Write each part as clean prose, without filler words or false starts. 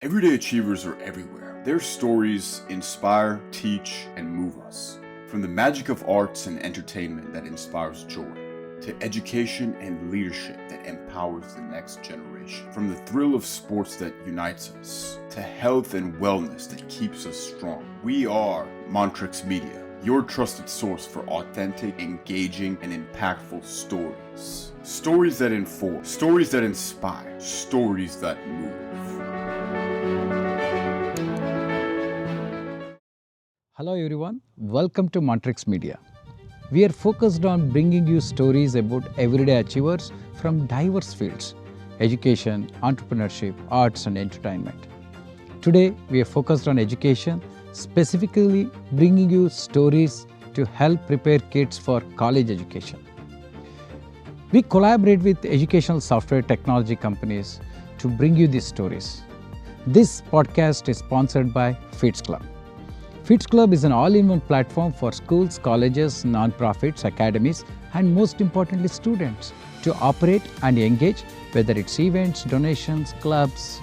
Everyday achievers are everywhere. Their stories inspire, teach, and move us. From the magic of arts and entertainment that inspires joy, to education and leadership that empowers the next generation. From the thrill of sports that unites us, to health and wellness that keeps us strong. We are Montrix Media, your trusted source for authentic, engaging, and impactful stories. Stories that inform, stories that inspire, stories that move. Hello everyone, welcome to Montrix Media. We are focused on bringing you stories about everyday achievers from diverse fields: education, entrepreneurship, arts and entertainment. Today we are focused on education, specifically bringing you stories to help prepare kids for college education. We collaborate with educational software technology companies to bring you these stories. This podcast is sponsored by Feeds Club. Feeds Club is an all-in-one platform for schools, colleges, non-profits, academies, and most importantly, students to operate and engage, whether it's events, donations, clubs,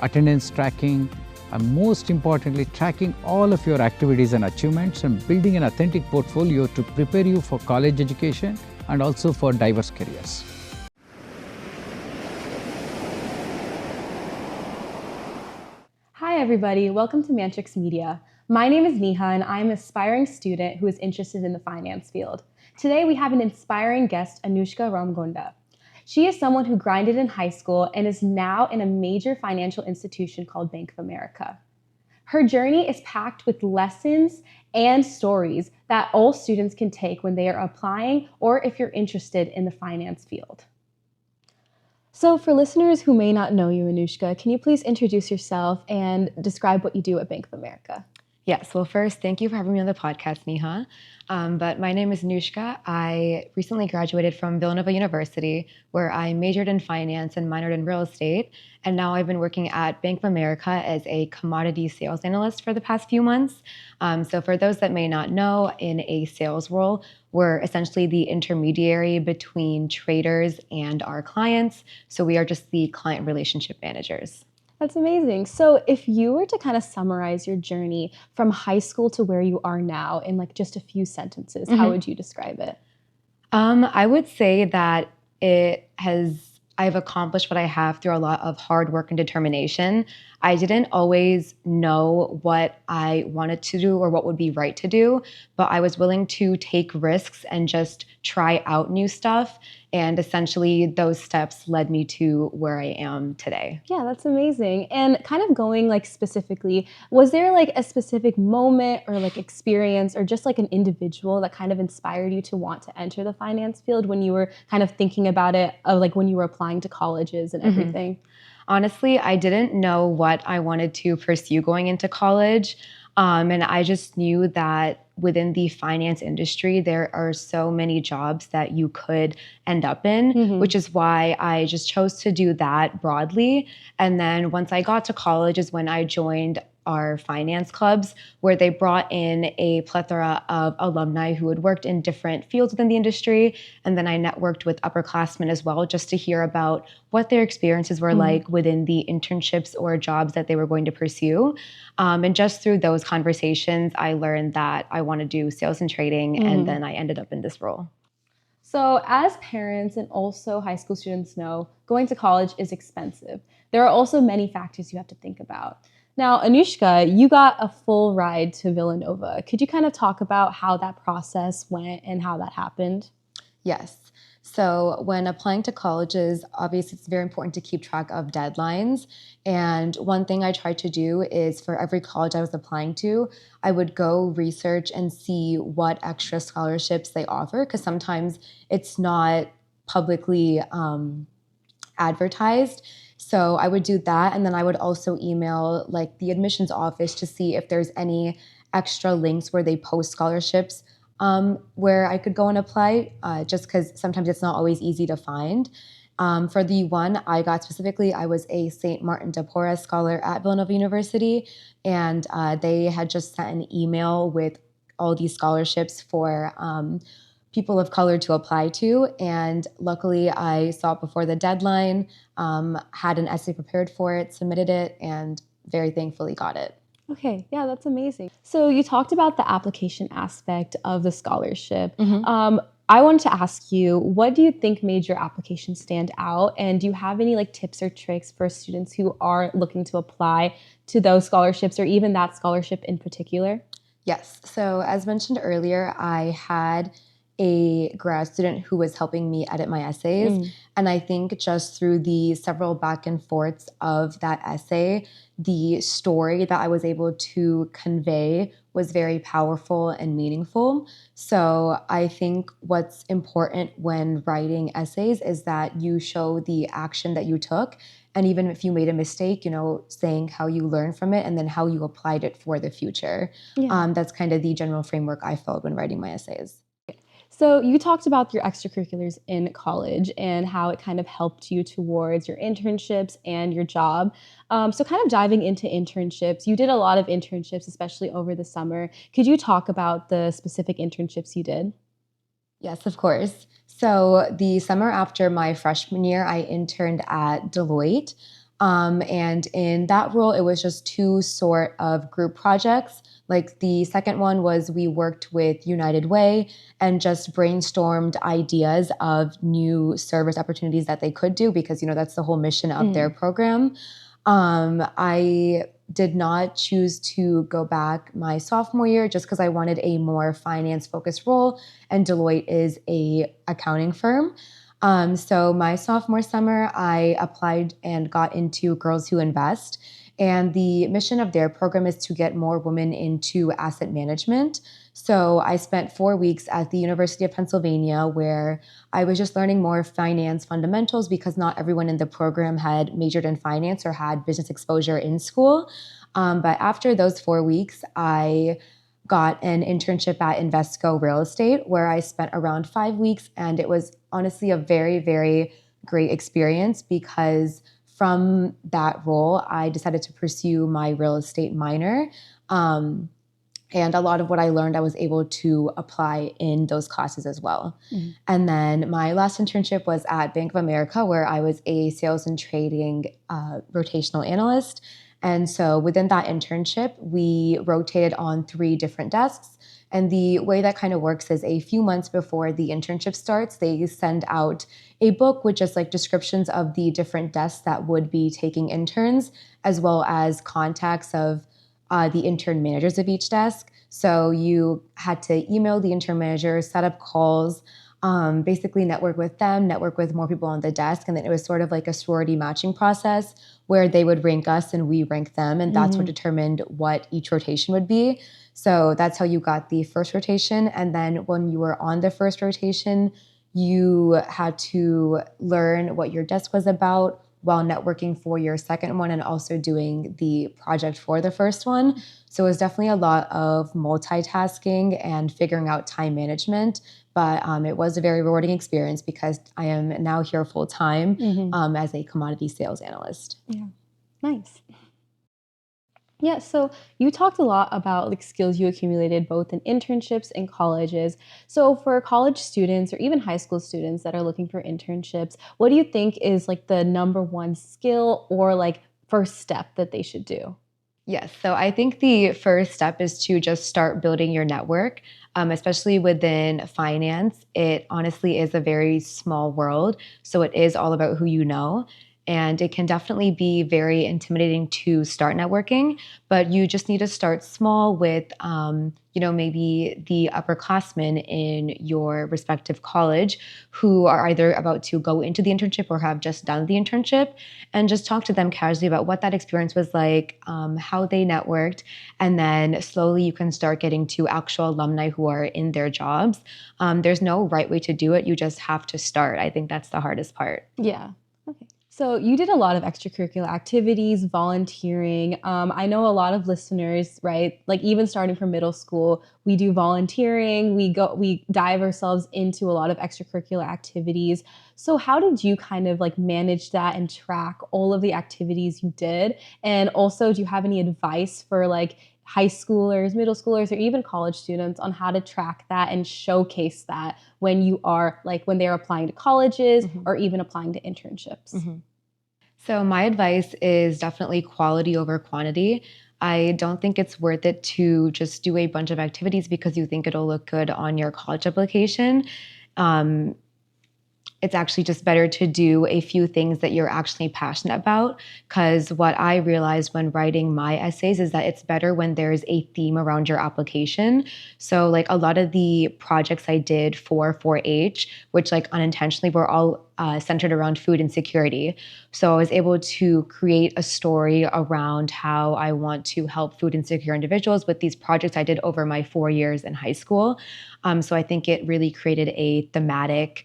attendance tracking, and most importantly, tracking all of your activities and achievements and building an authentic portfolio to prepare you for college education and also for diverse careers. Hi everybody, welcome to Mantrix Media. My name is Neha and I'm an aspiring student who is interested in the finance field. Today we have an inspiring guest, Anushka Ramgounda. She is someone who grinded in high school and is now in a major financial institution called Bank of America. Her journey is packed with lessons and stories that all students can take when they are applying or if you're interested in the finance field. So for listeners who may not know you, Anushka, can you please introduce yourself and describe what you do at Bank of America? Yes, well, first, thank you for having me on the podcast, Neha. But my name is Anushka. I recently graduated from Villanova University, where I majored in finance and minored in real estate. And now I've been working at Bank of America as a commodity sales analyst for the past few months. So for those that may not know, in a sales role, we're essentially the intermediary between traders and our clients. So we are just the client relationship managers. That's amazing. So if you were to kind of summarize your journey from high school to where you are now in like just a few sentences, how would you describe it? I would say that I've accomplished what I have through a lot of hard work and determination. I didn't always know what I wanted to do or what would be right to do, but I was willing to take risks and just try out new stuff. And essentially those steps led me to where I am today. Yeah, that's amazing. And kind of going like specifically, was there like a specific moment or like experience or just like an individual that kind of inspired you to want to enter the finance field when you were kind of thinking about it, like when you were applying to colleges and everything? Honestly, I didn't know what I wanted to pursue going into college. And I just knew that within the finance industry, there are so many jobs that you could end up in, which is why I just chose to do that broadly. And then once I got to college is when I joined our finance clubs, where they brought in a plethora of alumni who had worked in different fields within the industry. And then I networked with upperclassmen as well, just to hear about what their experiences were like within the internships or jobs that they were going to pursue. And just through those conversations, I learned that I want to do sales and trading, and then I ended up in this role. So as parents and also high school students know, going to college is expensive. There are also many factors you have to think about. Now, Anushka, you got a full ride to Villanova. Could you kind of talk about how that process went and how that happened? Yes. So when applying to colleges, obviously it's very important to keep track of deadlines. And one thing I tried to do is for every college I was applying to, I would go research and see what extra scholarships they offer, because sometimes it's not publicly advertised. So I would do that. And then I would also email like the admissions office to see if there's any extra links where they post scholarships where I could go and apply, just because sometimes it's not always easy to find. For the one I got specifically, I was a St. Martin de Porres scholar at Villanova University, and they had just sent an email with all these scholarships for people of color to apply to. And luckily, I saw it before the deadline, had an essay prepared for it, submitted it, and very thankfully got it. Okay, yeah, that's amazing. So you talked about the application aspect of the scholarship. I wanted to ask you, what do you think made your application stand out? And do you have any like tips or tricks for students who are looking to apply to those scholarships or even that scholarship in particular? Yes. So as mentioned earlier, I had a grad student who was helping me edit my essays. And I think just through the several back and forths of that essay, the story that I was able to convey was very powerful and meaningful. So I think what's important when writing essays is that you show the action that you took. And even if you made a mistake, saying how you learned from it and then how you applied it for the future. That's kind of the general framework I followed when writing my essays. So you talked about your extracurriculars in college and how it kind of helped you towards your internships and your job. So kind of diving into internships, you did a lot of internships, especially over the summer. Could you talk about the specific internships you did? Yes, of course. So the summer after my freshman year, I interned at Deloitte. And in that role, it was just two sort of group projects. Like the second one was we worked with United Way and just brainstormed ideas of new service opportunities that they could do because, that's the whole mission of their program. I did not choose to go back my sophomore year just because I wanted a more finance-focused role, and Deloitte is a accounting firm. So my sophomore summer, I applied and got into Girls Who Invest. And the mission of their program is to get more women into asset management. So I spent 4 weeks at the University of Pennsylvania where I was just learning more finance fundamentals because not everyone in the program had majored in finance or had business exposure in school. But after those 4 weeks, I got an internship at Invesco Real Estate where I spent around 5 weeks. And it was honestly a very, very great experience because from that role, I decided to pursue my real estate minor. And a lot of what I learned, I was able to apply in those classes as well. And then my last internship was at Bank of America, where I was a sales and trading rotational analyst. And so within that internship, we rotated on 3 different desks. And the way that kind of works is a few months before the internship starts, they send out a book with just like descriptions of the different desks that would be taking interns, as well as contacts of the intern managers of each desk. So you had to email the intern manager, set up calls, basically network with them, network with more people on the desk. And then it was sort of like a sorority matching process where they would rank us and we rank them. And that's what determined what each rotation would be. So that's how you got the first rotation. And then when you were on the first rotation, you had to learn what your desk was about while networking for your second one and also doing the project for the first one. So it was definitely a lot of multitasking and figuring out time management. But it was a very rewarding experience because I am now here full time as a commodity sales analyst. Yeah, nice. Yeah, so you talked a lot about like skills you accumulated both in internships and colleges. So for college students or even high school students that are looking for internships, what do you think is like the number one skill or like first step that they should do? Yes. So I think the first step is to just start building your network, especially within finance. It honestly is a very small world. So it is all about who you know. And it can definitely be very intimidating to start networking, but you just need to start small with, maybe the upperclassmen in your respective college who are either about to go into the internship or have just done the internship, and just talk to them casually about what that experience was like, how they networked, and then slowly you can start getting to actual alumni who are in their jobs. There's no right way to do it. You just have to start. I think that's the hardest part. Yeah. Okay. So you did a lot of extracurricular activities, volunteering. I know a lot of listeners, right? Like even starting from middle school, we do volunteering. We dive ourselves into a lot of extracurricular activities. So how did you kind of like manage that and track all of the activities you did? And also, do you have any advice for like high schoolers, middle schoolers, or even college students on how to track that and showcase that when they're applying to colleges or even applying to internships? So my advice is definitely quality over quantity. I don't think it's worth it to just do a bunch of activities because you think it'll look good on your college application. It's actually just better to do a few things that you're actually passionate about. Because what I realized when writing my essays is that it's better when there's a theme around your application. So like a lot of the projects I did for 4-H, which like unintentionally were all centered around food insecurity. So I was able to create a story around how I want to help food insecure individuals with these projects I did over my 4 years in high school. So I think it really created a thematic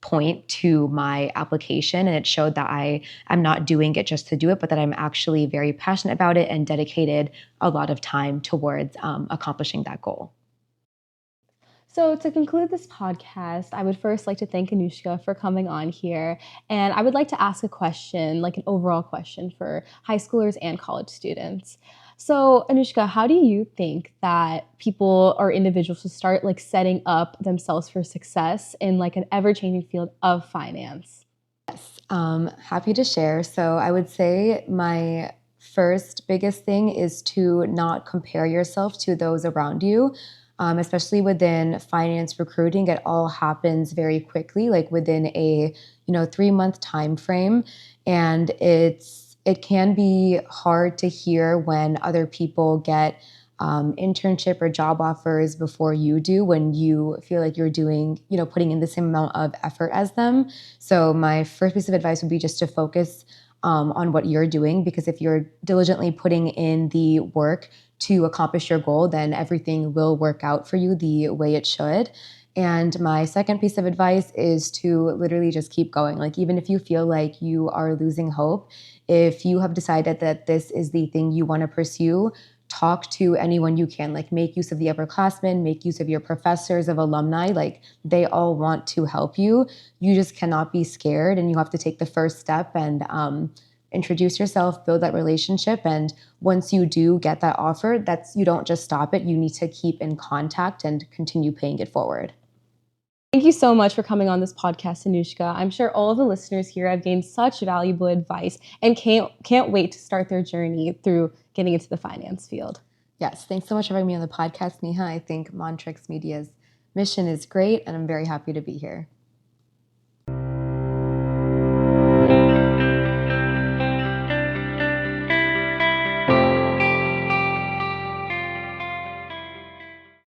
point to my application, and it showed that I am not doing it just to do it, but that I'm actually very passionate about it and dedicated a lot of time towards accomplishing that goal. So to conclude this podcast, I would first like to thank Anushka for coming on here. And I would like to ask a question, like an overall question for high schoolers and college students. So Anushka, how do you think that people or individuals should start like setting up themselves for success in like an ever-changing field of finance? Happy to share. So I would say my first biggest thing is to not compare yourself to those around you. Especially within finance recruiting, it all happens very quickly, like within a 3-month time frame, and it can be hard to hear when other people get internship or job offers before you do, when you feel like you're doing, putting in the same amount of effort as them. So my first piece of advice would be just to focus on what you're doing, because if you're diligently putting in the work to accomplish your goal, then everything will work out for you the way it should. And my second piece of advice is to literally just keep going. Like, even if you feel like you are losing hope, if you have decided that this is the thing you want to pursue, talk to anyone you can. Like, make use of the upperclassmen, make use of your professors, of alumni. Like, they all want to help you. You just cannot be scared, and you have to take the first step and introduce yourself, build that relationship. And once you do get that offer, you don't just stop it. You need to keep in contact and continue paying it forward. Thank you so much for coming on this podcast, Anushka. I'm sure all of the listeners here have gained such valuable advice and can't wait to start their journey through getting into the finance field. Yes, thanks so much for having me on the podcast, Neha. I think Montrix Media's mission is great, and I'm very happy to be here.